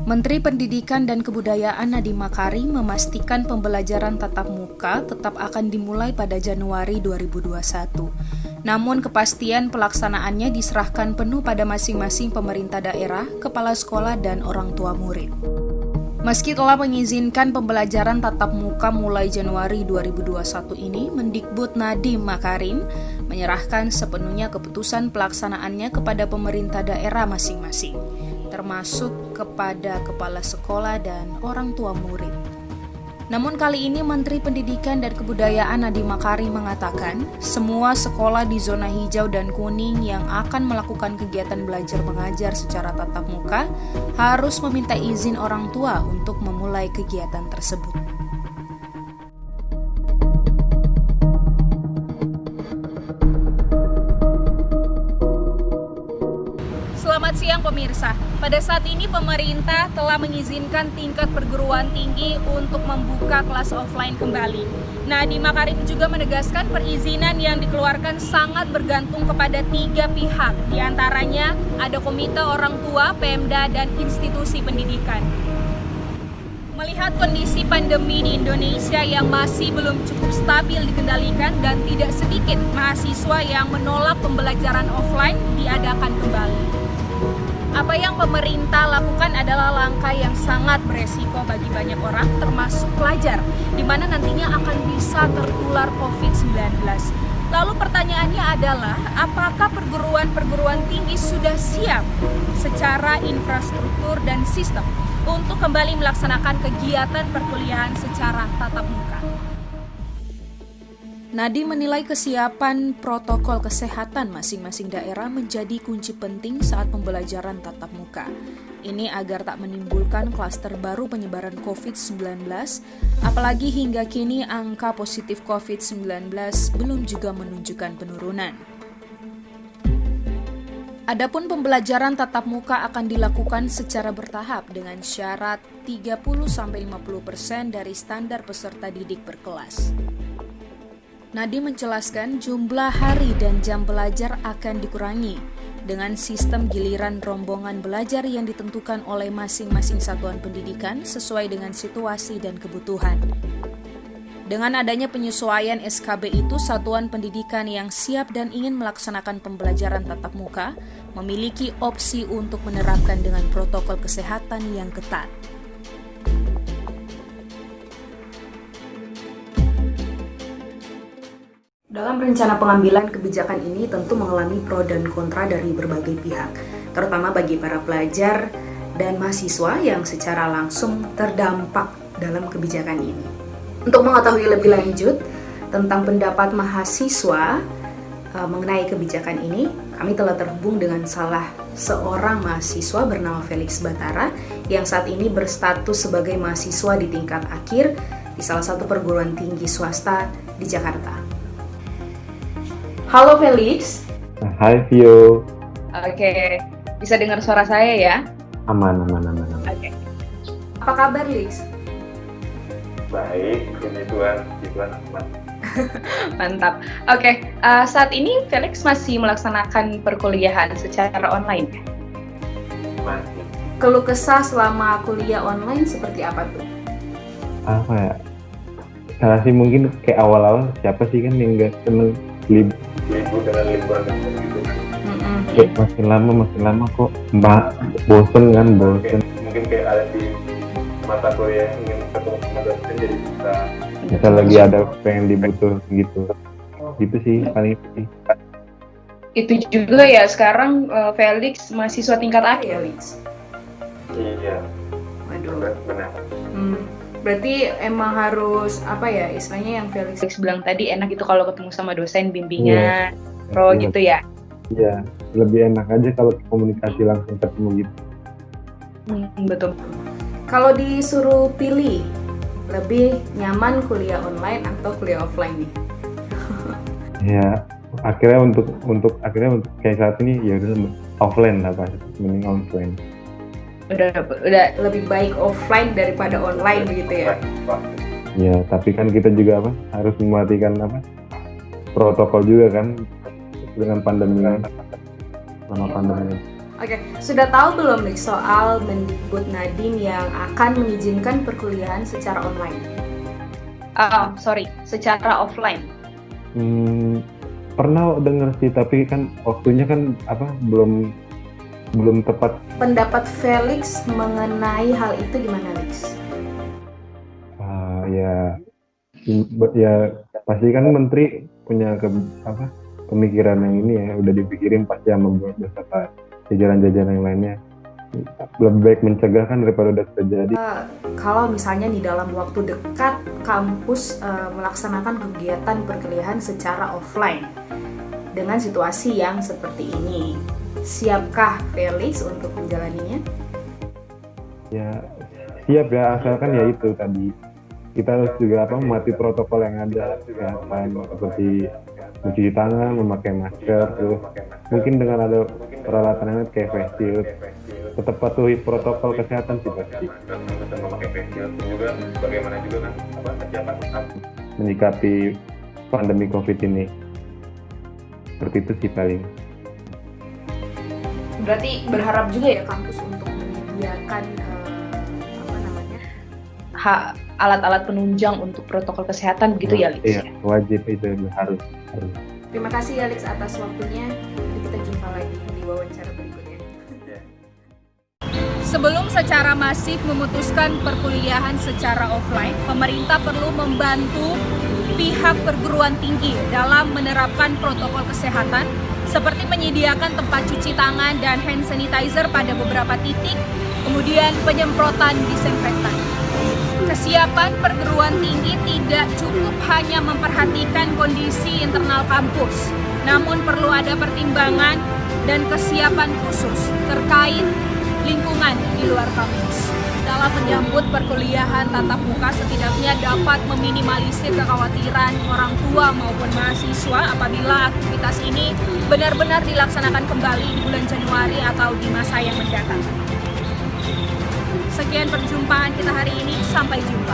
Menteri Pendidikan dan Kebudayaan Nadiem Makarim memastikan pembelajaran tatap muka tetap akan dimulai pada Januari 2021. Namun kepastian pelaksanaannya diserahkan penuh pada masing-masing pemerintah daerah, kepala sekolah, dan orang tua murid. Meski telah mengizinkan pembelajaran tatap muka mulai Januari 2021 ini, Mendikbud Nadiem Makarim menyerahkan sepenuhnya keputusan pelaksanaannya kepada pemerintah daerah masing-masing, termasuk kepada kepala sekolah dan orang tua murid. Namun kali ini Menteri Pendidikan dan Kebudayaan Nadiem Makarim mengatakan, semua sekolah di zona hijau dan kuning yang akan melakukan kegiatan belajar mengajar secara tatap muka harus meminta izin orang tua untuk memulai kegiatan tersebut. Selamat siang pemirsa. Pada saat ini pemerintah telah mengizinkan tingkat perguruan tinggi untuk membuka kelas offline kembali. Nadiem Makarim juga menegaskan perizinan yang dikeluarkan sangat bergantung kepada 3 pihak. Di antaranya ada komite orang tua, Pemda, dan institusi pendidikan. Melihat kondisi pandemi di Indonesia yang masih belum cukup stabil dikendalikan dan tidak sedikit mahasiswa yang menolak pembelajaran offline diadakan kembali. Apa yang pemerintah lakukan adalah langkah yang sangat beresiko bagi banyak orang, termasuk pelajar, di mana nantinya akan bisa tertular COVID-19. Lalu pertanyaannya adalah, apakah perguruan tinggi sudah siap secara infrastruktur dan sistem untuk kembali melaksanakan kegiatan perkuliahan secara tatap muka? Nadiem menilai kesiapan protokol kesehatan masing-masing daerah menjadi kunci penting saat pembelajaran tatap muka. Ini agar tak menimbulkan klaster baru penyebaran COVID-19, apalagi hingga kini angka positif COVID-19 belum juga menunjukkan penurunan. Adapun pembelajaran tatap muka akan dilakukan secara bertahap dengan syarat 30-50% dari standar peserta didik per kelas. Nadiem menjelaskan jumlah hari dan jam belajar akan dikurangi dengan sistem giliran rombongan belajar yang ditentukan oleh masing-masing satuan pendidikan sesuai dengan situasi dan kebutuhan. Dengan adanya penyesuaian SKB itu, satuan pendidikan yang siap dan ingin melaksanakan pembelajaran tatap muka memiliki opsi untuk menerapkan dengan protokol kesehatan yang ketat. Dalam rencana pengambilan kebijakan ini tentu mengalami pro dan kontra dari berbagai pihak, terutama bagi para pelajar dan mahasiswa yang secara langsung terdampak dalam kebijakan ini. Untuk mengetahui lebih lanjut tentang pendapat mahasiswa mengenai kebijakan ini, kami telah terhubung dengan salah seorang mahasiswa bernama Felix Batara yang saat ini berstatus sebagai mahasiswa di tingkat akhir di salah satu perguruan tinggi swasta di Jakarta. Halo Felix. Hai Vio. Oke, bisa dengar suara saya ya? Aman. Oke. Apa kabar, Lex? Baik, puji Tuhan aman. Mantap. Oke, saat ini Felix masih melaksanakan perkuliahan secara online. Masih. Keluh kesah selama kuliah online seperti apa tuh? Apa ya? Karena sih mungkin kayak awal-awal siapa sih kan yang nggak seneng libur dengan liburan dan gitu kan. Kayak makin lama kok bosen. Mungkin kayak ada di mata kuliah yang ingin ketemu sama dosen jadi bisa lagi ada pengen dibutuh gitu sih paling sih. Itu juga ya sekarang Felix mahasiswa tingkat akhir ya, Felix? Iya. Waduh. Benar. Berarti emang harus apa ya istilahnya yang Felix bilang tadi enak itu kalau ketemu sama dosen bimbingan, pro gitu ya? Iya, lebih enak aja kalau komunikasi langsung ketemu gitu. Betul. Kalau disuruh pilih, lebih nyaman kuliah online atau kuliah offline nih? Ya, akhirnya untuk kayak saat ini ya udah offline lah Pak, mending offline. Udah lebih baik offline daripada online begitu ya? Ya, tapi kan kita juga harus memperhatikan protokol juga kan dengan pandemi. Oke, sudah tahu belum nih soal Mendikbud Nadiem yang akan mengizinkan perkuliahan secara online? Secara offline. Pernah dengar sih, tapi kan waktunya kan belum tepat. Pendapat Felix mengenai hal itu gimana, Felix? Ya pasti kan menteri punya pemikiran yang ini ya, udah dipikirin pasti sama beserta jajaran-jajaran yang lainnya. Lebih baik mencegah kan daripada udah terjadi. Kalau misalnya di dalam waktu dekat kampus melaksanakan kegiatan perkuliahan secara offline dengan situasi yang seperti ini, siapkah Felix untuk menjalaninya? Ya siap ya, asalkan ya itu tadi kita harus juga mematuhi protokol yang ada, kesehatan seperti mencuci tangan, memakai masker, terus mungkin dengan ada peralatan yang kayak face shield, tetap patuhi protokol kesehatan sih pasti. Memakai face shield juga, bagaimana juga kan kesiapan menyikapi pandemi COVID ini. Seperti itu sih paling. Berarti berharap juga ya kampus untuk menyediakan alat-alat penunjang untuk protokol kesehatan begitu ya, Alex? Iya, wajib itu harus. Terima kasih Alex atas waktunya. Kita jumpa lagi di wawancara berikutnya. Sebelum secara masif memutuskan perkuliahan secara offline, pemerintah perlu membantu pihak perguruan tinggi dalam menerapkan protokol kesehatan seperti menyediakan tempat cuci tangan dan hand sanitizer pada beberapa titik, kemudian penyemprotan disinfektan. Kesiapan perguruan tinggi tidak cukup hanya memperhatikan kondisi internal kampus, namun perlu ada pertimbangan dan kesiapan khusus terkait lingkungan di luar kampus. Dalam menyambut perkuliahan tatap muka setidaknya dapat meminimalisir kekhawatiran orang tua maupun mahasiswa apabila aktivitas ini benar-benar dilaksanakan kembali di bulan Januari atau di masa yang mendatang. Sekian perjumpaan kita hari ini, sampai jumpa.